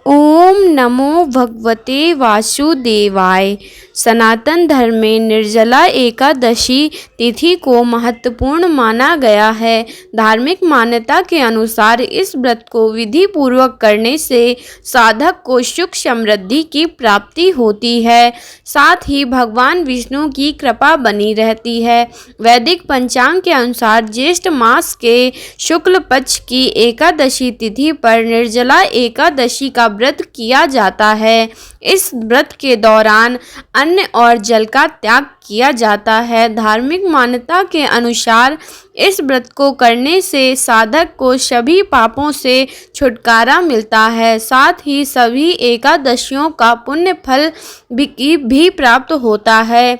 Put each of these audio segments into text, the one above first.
ओम नमो भगवते वासुदेवाय। सनातन धर्म में निर्जला एकादशी तिथि को महत्वपूर्ण माना गया है। धार्मिक मान्यता के अनुसार इस व्रत को विधि पूर्वक करने से साधक को सुख समृद्धि की प्राप्ति होती है, साथ ही भगवान विष्णु की कृपा बनी रहती है। वैदिक पंचांग के अनुसार ज्येष्ठ मास के शुक्ल पक्ष की एकादशी तिथि पर निर्जला एकादशी का व्रत किया जाता है। इस व्रत के दौरान अन्न और जल का त्याग किया जाता है। धार्मिक मान्यता के अनुसार इस व्रत को करने से साधक को सभी पापों से छुटकारा मिलता है, साथ ही सभी एकादशियों का पुण्य फल भी प्राप्त होता है।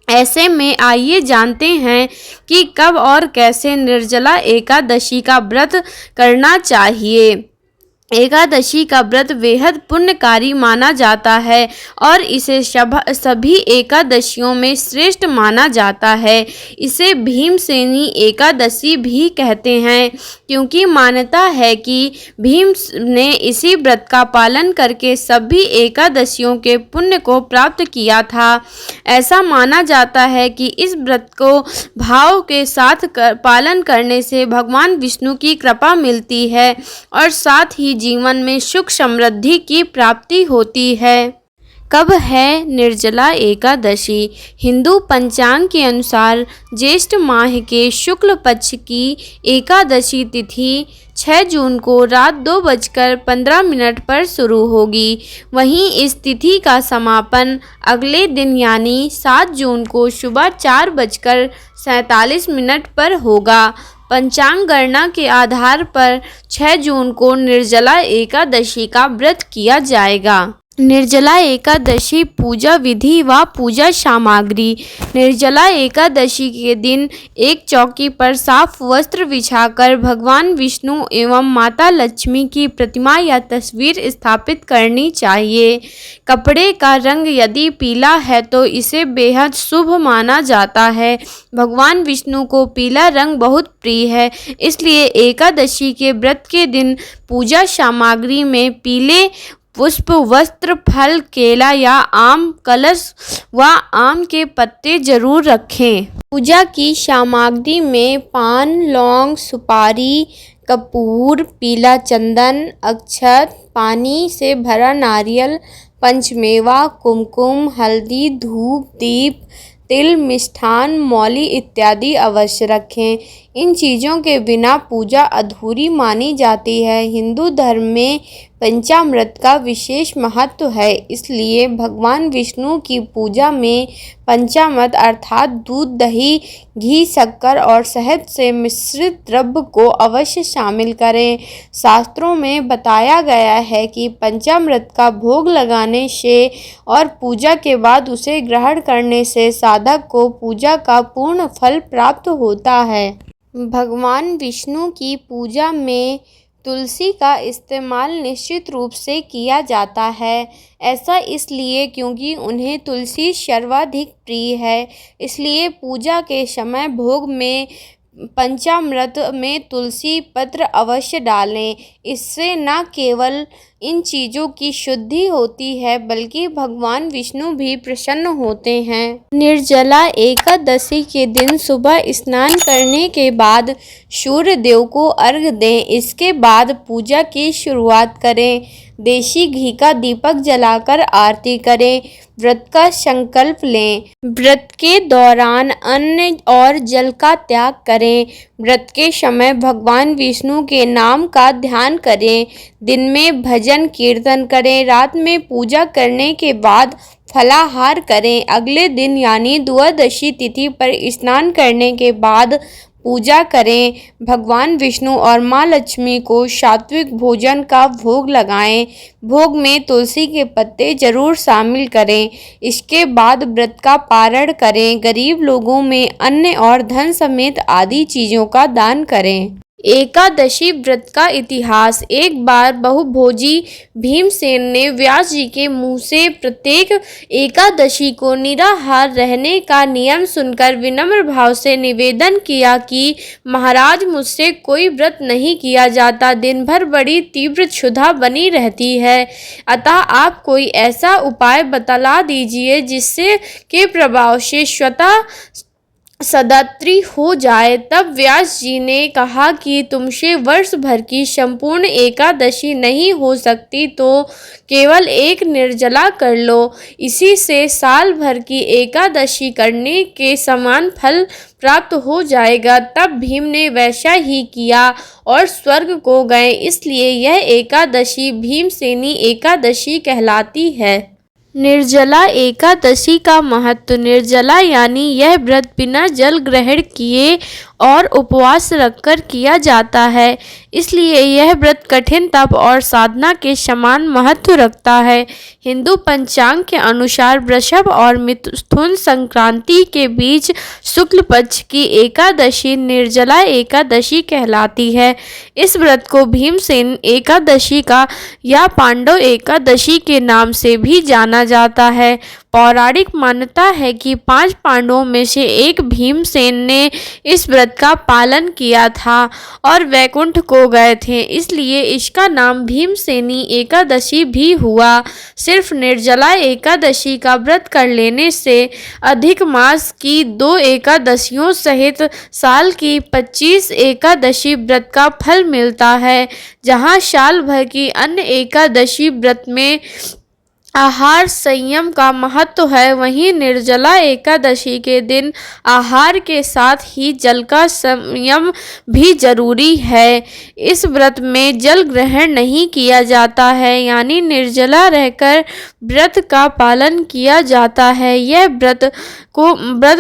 ऐसे में आइए जानते हैं कि कब और कैसे निर्जला एकादशी का व्रत करना चाहिए। एकादशी का व्रत बेहद पुण्यकारी माना जाता है और इसे सभी एकादशियों में श्रेष्ठ माना जाता है। इसे भीमसेनी एकादशी भी कहते हैं, क्योंकि मान्यता है कि भीम ने इसी व्रत का पालन करके सभी एकादशियों के पुण्य को प्राप्त किया था। ऐसा माना जाता है कि इस व्रत को भाव के साथ पालन करने से भगवान विष्णु की कृपा मिलती है और साथ ही जीवन में सुख समृद्धि की प्राप्ति होती है। कब है निर्जला एकादशी? हिंदू पंचांग के अनुसार ज्येष्ठ माह के शुक्ल पक्ष की एकादशी तिथि 6 जून को रात 2:15 पर शुरू होगी। वहीं इस तिथि का समापन अगले दिन यानी 7 जून को सुबह 4:47 पर होगा। पंचांग गणना के आधार पर 6 जून को निर्जला एकादशी का व्रत किया जाएगा। निर्जला एकादशी पूजा विधि व पूजा सामग्री। निर्जला एकादशी के दिन एक चौकी पर साफ वस्त्र बिछाकर भगवान विष्णु एवं माता लक्ष्मी की प्रतिमा या तस्वीर स्थापित करनी चाहिए। कपड़े का रंग यदि पीला है तो इसे बेहद शुभ माना जाता है। भगवान विष्णु को पीला रंग बहुत प्रिय है, इसलिए एकादशी के व्रत के दिन पूजा सामग्री में पीले पुष्प, वस्त्र, फल, केला या आम, कलश व आम के पत्ते जरूर रखें। पूजा की सामग्री में पान, लौंग, सुपारी, कपूर, पीला चंदन, अक्षत, पानी से भरा नारियल, पंचमेवा, कुमकुम, हल्दी, धूप, दीप, तिल, मिष्ठान, मौली इत्यादि अवश्य रखें। इन चीज़ों के बिना पूजा अधूरी मानी जाती है। हिंदू धर्म में पंचामृत का विशेष महत्व है, इसलिए भगवान विष्णु की पूजा में पंचामृत अर्थात दूध, दही, घी, शक्कर और शहद से मिश्रित द्रव्य को अवश्य शामिल करें। शास्त्रों में बताया गया है कि पंचामृत का भोग लगाने से और पूजा के बाद उसे ग्रहण करने से साधक को पूजा का पूर्ण फल प्राप्त होता है। भगवान विष्णु की पूजा में तुलसी का इस्तेमाल निश्चित रूप से किया जाता है। ऐसा इसलिए क्योंकि उन्हें तुलसी सर्वाधिक प्रिय है। इसलिए पूजा के समय भोग में पंचामृत में तुलसी पत्र अवश्य डालें। इससे न केवल इन चीज़ों की शुद्धि होती है बल्कि भगवान विष्णु भी प्रसन्न होते हैं। निर्जला एकादशी के दिन सुबह स्नान करने के बाद सूर्य देव को अर्घ्य दें। इसके बाद पूजा की शुरुआत करें। देशी घी का दीपक जलाकर आरती करें। व्रत का संकल्प लें। व्रत के दौरान अन्न और जल का त्याग करें। व्रत के समय भगवान विष्णु के नाम का ध्यान करें। दिन में भजन कीर्तन करें। रात में पूजा करने के बाद फलाहार करें। अगले दिन यानी द्वादशी तिथि पर स्नान करने के बाद पूजा करें। भगवान विष्णु और माँ लक्ष्मी को सात्विक भोजन का भोग लगाएं। भोग में तुलसी के पत्ते जरूर शामिल करें। इसके बाद व्रत का पारण करें। गरीब लोगों में अन्न और धन समेत आदि चीज़ों का दान करें। एकादशी व्रत का इतिहास। एक बार बहुभोजी भीमसेन ने व्यास जी के मुंह से प्रत्येक एकादशी को निराहार रहने का नियम सुनकर विनम्र भाव से निवेदन किया कि महाराज, मुझसे कोई व्रत नहीं किया जाता, दिन भर बड़ी तीव्र क्षुधा बनी रहती है, अतः आप कोई ऐसा उपाय बतला दीजिए जिससे के प्रभाव से स्वतः सदात्री हो जाए। तब व्यास जी ने कहा कि तुमसे वर्ष भर की संपूर्ण एकादशी नहीं हो सकती तो केवल एक निर्जला कर लो, इसी से साल भर की एकादशी करने के समान फल प्राप्त हो जाएगा। तब भीम ने वैसा ही किया और स्वर्ग को गए, इसलिए यह एकादशी भीमसेनी एकादशी कहलाती है। निर्जला एकादशी का महत्व। निर्जला यानी यह व्रत बिना जल ग्रहण किए और उपवास रखकर किया जाता है, इसलिए यह व्रत कठिन तप और साधना के समान महत्व रखता है। हिंदू पंचांग के अनुसार वृषभ और मिथुन संक्रांति के बीच शुक्ल पक्ष की एकादशी निर्जला एकादशी कहलाती है। इस व्रत को भीमसेन एकादशी का या पांडव एकादशी के नाम से भी जाना जाता है। पौराणिक मान्यता है कि 5 पांडवों में से एक भीमसेन ने इस व्रत का पालन किया था और वैकुंठ को गए थे, इसलिए इसका नाम भीमसेनी एकादशी भी हुआ। सिर्फ निर्जला एकादशी का व्रत कर लेने से अधिक मास की 2 एकादशियों सहित साल की 25 एकादशी व्रत का फल मिलता है। जहाँ साल भर की अन्य एकादशी व्रत में आहार संयम का महत्व है, वहीं निर्जला एकादशी के दिन आहार के साथ ही जल का संयम भी जरूरी है। इस व्रत में जल ग्रहण नहीं किया जाता है, यानी निर्जला रहकर व्रत का पालन किया जाता है। यह व्रत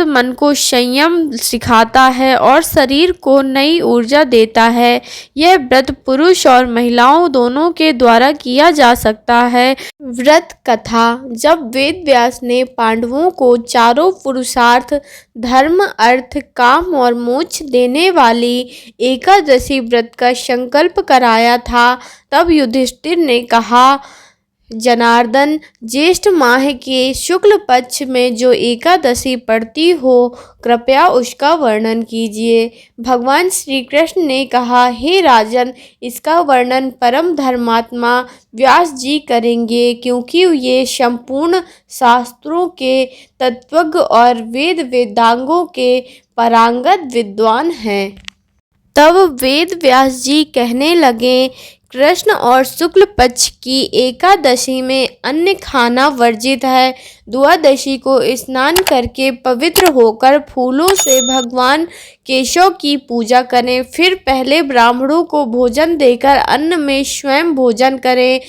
मन को संयम सिखाता है और शरीर को नई ऊर्जा देता है। यह व्रत पुरुष और महिलाओं दोनों के द्वारा किया जा सकता है। व्रत कथा। जब वेद व्यास ने पांडवों को चारों पुरुषार्थ धर्म, अर्थ, काम और मोक्ष देने वाली एकादशी व्रत का संकल्प कराया था, तब युधिष्ठिर ने कहा, जनार्दन, ज्येष्ठ माह के शुक्ल पक्ष में जो एकादशी पड़ती हो, कृपया उसका वर्णन कीजिए। भगवान श्री कृष्ण ने कहा, हे राजन, इसका वर्णन परम धर्मात्मा व्यास जी करेंगे, क्योंकि ये संपूर्ण शास्त्रों के तत्वज्ञ और वेदांगों के पारंगत विद्वान हैं। तब वेद व्यास जी कहने लगे, कृष्ण और शुक्ल पक्ष की एकादशी में अन्न खाना वर्जित है। द्वादशी को स्नान करके पवित्र होकर फूलों से भगवान केशव की पूजा करें, फिर पहले ब्राह्मणों को भोजन देकर अन्न में स्वयं भोजन करें।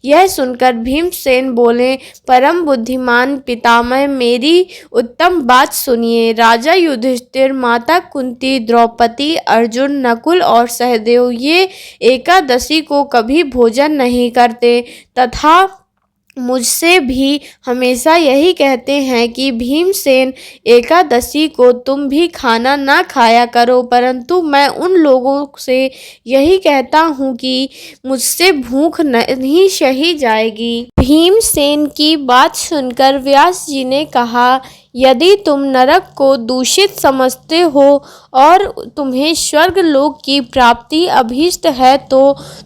यह सुनकर भीमसेन बोले, परम बुद्धिमान पितामह, मेरी उत्तम बात सुनिए। राजा युधिष्ठिर, माता कुंती, द्रौपदी, अर्जुन, नकुल और सहदेव ये एकादशी को कभी भोजन नहीं करते तथा मुझसे भी हमेशा यही कहते हैं कि भीमसेन एकादशी को तुम भी खाना ना खाया करो, परंतु मैं उन लोगों से यही कहता हूँ कि मुझसे भूख नहीं सही जाएगी। भीमसेन की बात सुनकर व्यास जी ने कहा, यदि तुम नरक को दूषित समझते हो और तुम्हें स्वर्ग लोक की प्राप्ति अभीष्ट है तो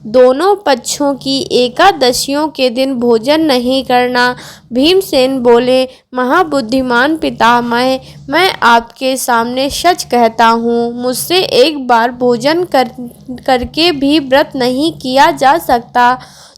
दोनों पक्षों की एकादशियों के दिन भोजन नहीं करना। भीमसेन बोले, महाबुद्धिमान पितामह, मैं आपके सामने सच कहता हूँ, मुझसे एक बार भोजन करके भी व्रत नहीं किया जा सकता,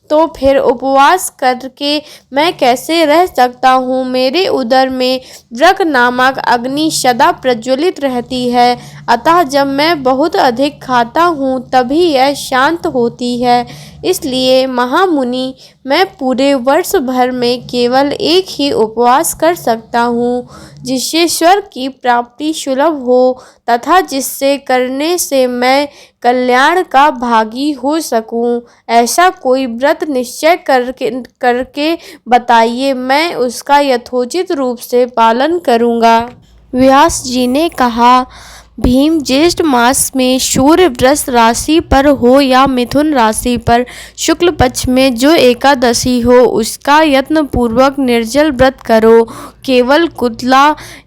तो फिर उपवास करके मैं कैसे रह सकता हूँ। मेरे उदर में व्रक नामक अग्नि सदा प्रज्वलित रहती है, अतः जब मैं बहुत अधिक खाता हूँ तभी यह शांत होती है। इसलिए महामुनि, मैं पूरे वर्ष भर में केवल एक ही उपवास कर सकता हूँ, जिससे स्वर्ग की प्राप्ति सुलभ हो तथा जिससे करने से मैं कल्याण का भागी हो सकूं। ऐसा कोई व्रत निश्चय करके बताइए, मैं उसका यथोचित रूप से पालन करूंगा। व्यास जी ने कहा, भीम ज्येष्ठ मास में सूर्य वृष राशि पर हो या मिथुन राशि पर शुक्ल पक्ष में जो एकादशी हो उसका यत्न पूर्वक निर्जल व्रत करो। केवल कुतला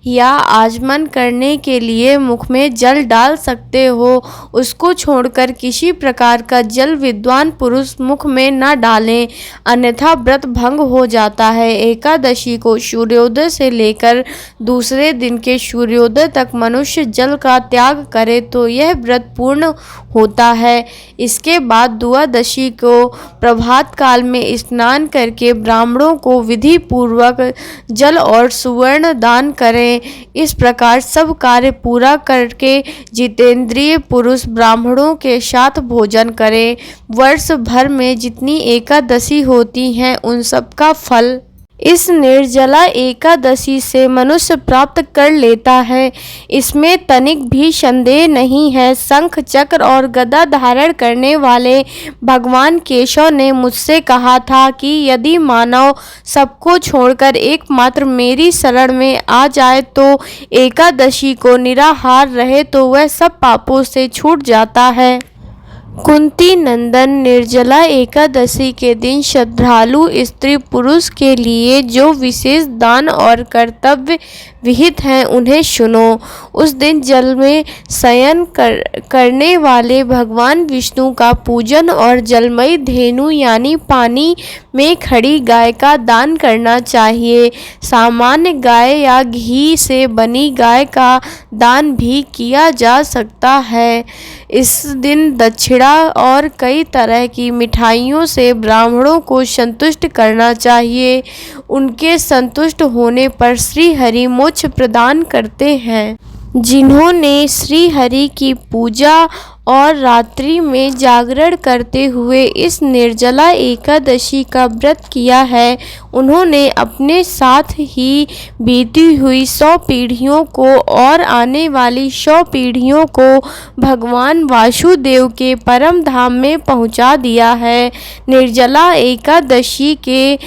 या आचमन करने के लिए मुख में जल डाल सकते हो, उसको छोड़कर किसी प्रकार का जल विद्वान पुरुष मुख में न डालें, अन्यथा व्रत भंग हो जाता है। एकादशी को सूर्योदय से लेकर दूसरे दिन के सूर्योदय तक मनुष्य जल का त्याग करे तो यह व्रत पूर्ण होता है। इसके बाद द्वादशी को प्रभात काल में स्नान करके ब्राह्मणों को विधि पूर्वक जल और सुवर्ण दान करें। इस प्रकार सब कार्य पूरा करके जितेंद्रिय पुरुष ब्राह्मणों के साथ भोजन करें। वर्ष भर में जितनी एकादशी होती हैं उन सब का फल इस निर्जला एकादशी से मनुष्य प्राप्त कर लेता है, इसमें तनिक भी संदेह नहीं है। शंख चक्र और गदा धारण करने वाले भगवान केशव ने मुझसे कहा था कि यदि मानव सबको छोड़कर एकमात्र मेरी शरण में आ जाए तो एकादशी को निराहार रहे तो वह सब पापों से छूट जाता है। कुंती नंदन, निर्जला एकादशी के दिन श्रद्धालु स्त्री पुरुष के लिए जो विशेष दान और कर्तव्य विहित हैं उन्हें सुनो। उस दिन जल में शयन करने वाले भगवान विष्णु का पूजन और जलमयी धेनु यानी पानी में खड़ी गाय का दान करना चाहिए। सामान्य गाय या घी से बनी गाय का दान भी किया जा सकता है। इस दिन दक्षिणा और कई तरह की मिठाइयों से ब्राह्मणों को संतुष्ट करना चाहिए। उनके संतुष्ट होने पर श्री हरि मोक्ष प्रदान करते हैं। जिन्होंने श्री हरि की पूजा और रात्रि में जागरण करते हुए इस निर्जला एकादशी का व्रत किया है, उन्होंने अपने साथ ही बीती हुई 100 पीढ़ियों को और आने वाली 100 पीढ़ियों को भगवान वासुदेव के परम धाम में पहुंचा दिया है। निर्जला एकादशी के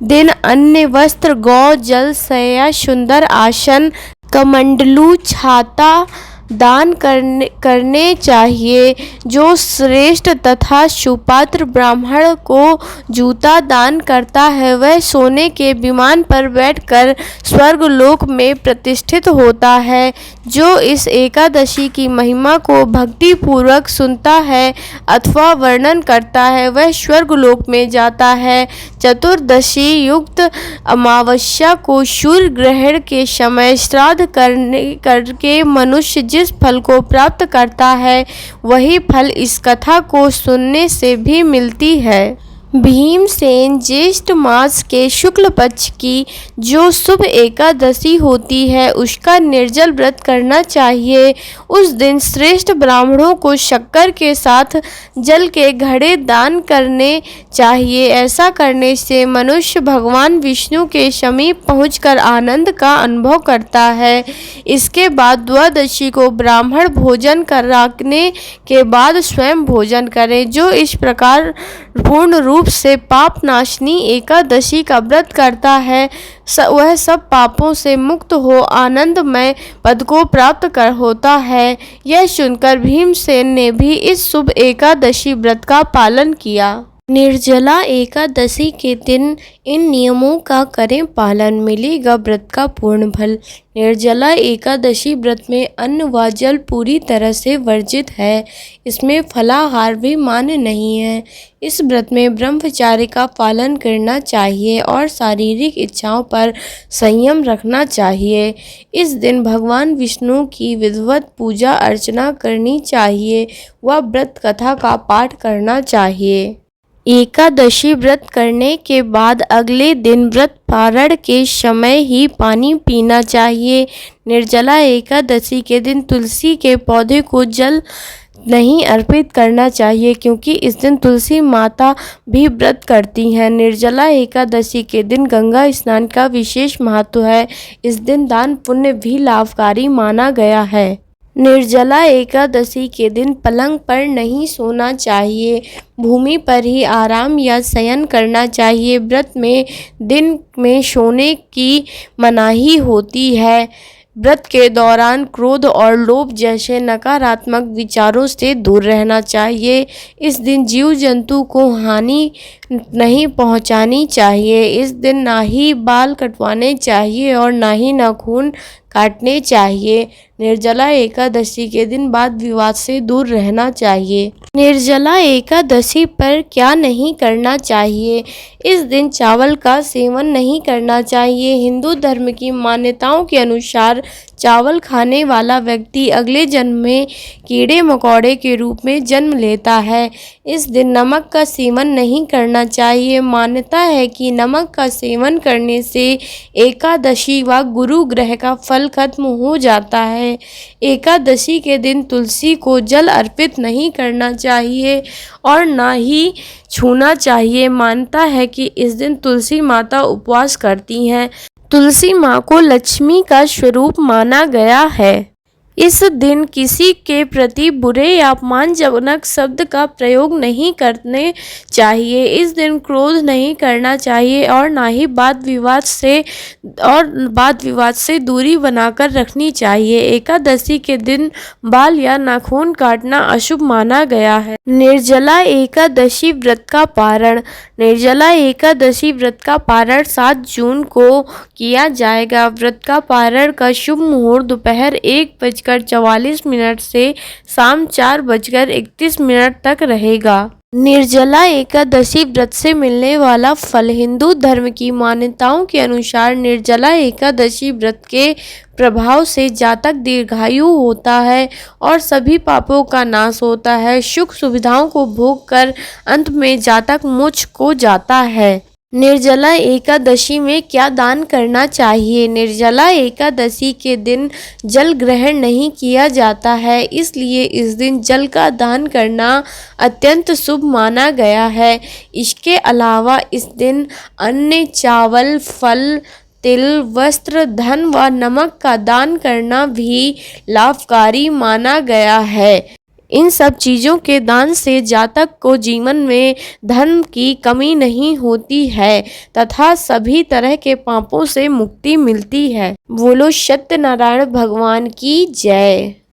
दिन अन्न, वस्त्र, गौ, जल, शय्या, सुंदर आसन, कमंडलू, छाता दान करने चाहिए। जो श्रेष्ठ तथा सुपात्र ब्राह्मण को जूता दान करता है वह सोने के विमान पर बैठकर स्वर्गलोक में प्रतिष्ठित होता है। जो इस एकादशी की महिमा को भक्ति पूर्वक सुनता है अथवा वर्णन करता है वह स्वर्गलोक में जाता है। चतुर्दशी युक्त अमावस्या को सूर्य ग्रहण के समय श्राद्ध करके मनुष्य जिस फल को प्राप्त करता है वही फल इस कथा को सुनने से भी मिलती है। भीमसेन ज्येष्ठ मास के शुक्ल पक्ष की जो शुभ एकादशी होती है उसका निर्जल व्रत करना चाहिए। उस दिन श्रेष्ठ ब्राह्मणों को शक्कर के साथ जल के घड़े दान करने चाहिए। ऐसा करने से मनुष्य भगवान विष्णु के समीप पहुंचकर आनंद का अनुभव करता है। इसके बाद द्वादशी को ब्राह्मण भोजन कराने के बाद स्वयं भोजन करें। जो इस प्रकार पूर्ण रूप से पाप नाशनी एकादशी का व्रत करता है वह सब पापों से मुक्त हो आनंदमय पद को प्राप्त होता है। यह सुनकर भीमसेन ने भी इस शुभ एकादशी व्रत का पालन किया। निर्जला एकादशी के दिन इन नियमों का करें पालन, मिलेगा व्रत का पूर्ण फल। निर्जला एकादशी व्रत में अन्न व जल पूरी तरह से वर्जित है। इसमें फलाहार भी मान्य नहीं है। इस व्रत में ब्रह्मचर्य का पालन करना चाहिए और शारीरिक इच्छाओं पर संयम रखना चाहिए। इस दिन भगवान विष्णु की विधिवत पूजा अर्चना करनी चाहिए व व्रत कथा का पाठ करना चाहिए। एकादशी व्रत करने के बाद अगले दिन व्रत पारण के समय ही पानी पीना चाहिए। निर्जला एकादशी के दिन तुलसी के पौधे को जल नहीं अर्पित करना चाहिए क्योंकि इस दिन तुलसी माता भी व्रत करती हैं। निर्जला एकादशी के दिन गंगा स्नान का विशेष महत्व है। इस दिन दान पुण्य भी लाभकारी माना गया है। निर्जला एकादशी के दिन पलंग पर नहीं सोना चाहिए, भूमि पर ही आराम या शयन करना चाहिए। व्रत में दिन में सोने की मनाही होती है। व्रत के दौरान क्रोध और लोभ जैसे नकारात्मक विचारों से दूर रहना चाहिए। इस दिन जीव जंतु को हानि नहीं पहुंचानी चाहिए। इस दिन ना ही बाल कटवाने चाहिए और ना ही नाखून काटने चाहिए। निर्जला एकादशी के दिन वाद विवाद से दूर रहना चाहिए। निर्जला एकादशी पर क्या नहीं करना चाहिए? इस दिन चावल का सेवन नहीं करना चाहिए। हिंदू धर्म की मान्यताओं के अनुसार चावल खाने वाला व्यक्ति अगले जन्म में कीड़े मकोड़े के रूप में जन्म लेता है। इस दिन नमक का सेवन नहीं करना चाहिए। मान्यता है कि नमक का सेवन करने से एकादशी व गुरु ग्रह का फल खत्म हो जाता है। एकादशी के दिन तुलसी को जल अर्पित नहीं करना चाहिए और ना ही छूना चाहिए। मान्यता है कि इस दिन तुलसी माता उपवास करती हैं। तुलसी माँ को लक्ष्मी का स्वरूप माना गया है। इस दिन किसी के प्रति बुरे या अपमानजनक शब्द का प्रयोग नहीं करने चाहिए। इस दिन क्रोध नहीं करना चाहिए और ना ही वाद विवाद से दूरी बनाकर रखनी चाहिए। एकादशी के दिन बाल या नाखून काटना अशुभ माना गया है। निर्जला एकादशी व्रत का पारण। निर्जला एकादशी व्रत का पारण 7 जून को किया जाएगा। व्रत का पारण का शुभ मुहूर्त दोपहर 1:44 से शाम 4:31 तक रहेगा। निर्जला एकादशी व्रत से मिलने वाला फल। हिंदू धर्म की मान्यताओं के अनुसार निर्जला एकादशी व्रत के प्रभाव से जातक दीर्घायु होता है और सभी पापों का नाश होता है। सुख सुविधाओं को भोग कर अंत में जातक मोक्ष को जाता है। निर्जला एकादशी में क्या दान करना चाहिए? निर्जला एकादशी के दिन जल ग्रहण नहीं किया जाता है, इसलिए इस दिन जल का दान करना अत्यंत शुभ माना गया है। इसके अलावा इस दिन अन्न, चावल, फल, तिल, वस्त्र, धन व नमक का दान करना भी लाभकारी माना गया है। इन सब चीज़ों के दान से जातक को जीवन में धन की कमी नहीं होती है तथा सभी तरह के पापों से मुक्ति मिलती है। बोलो सत्यनारायण भगवान की जय।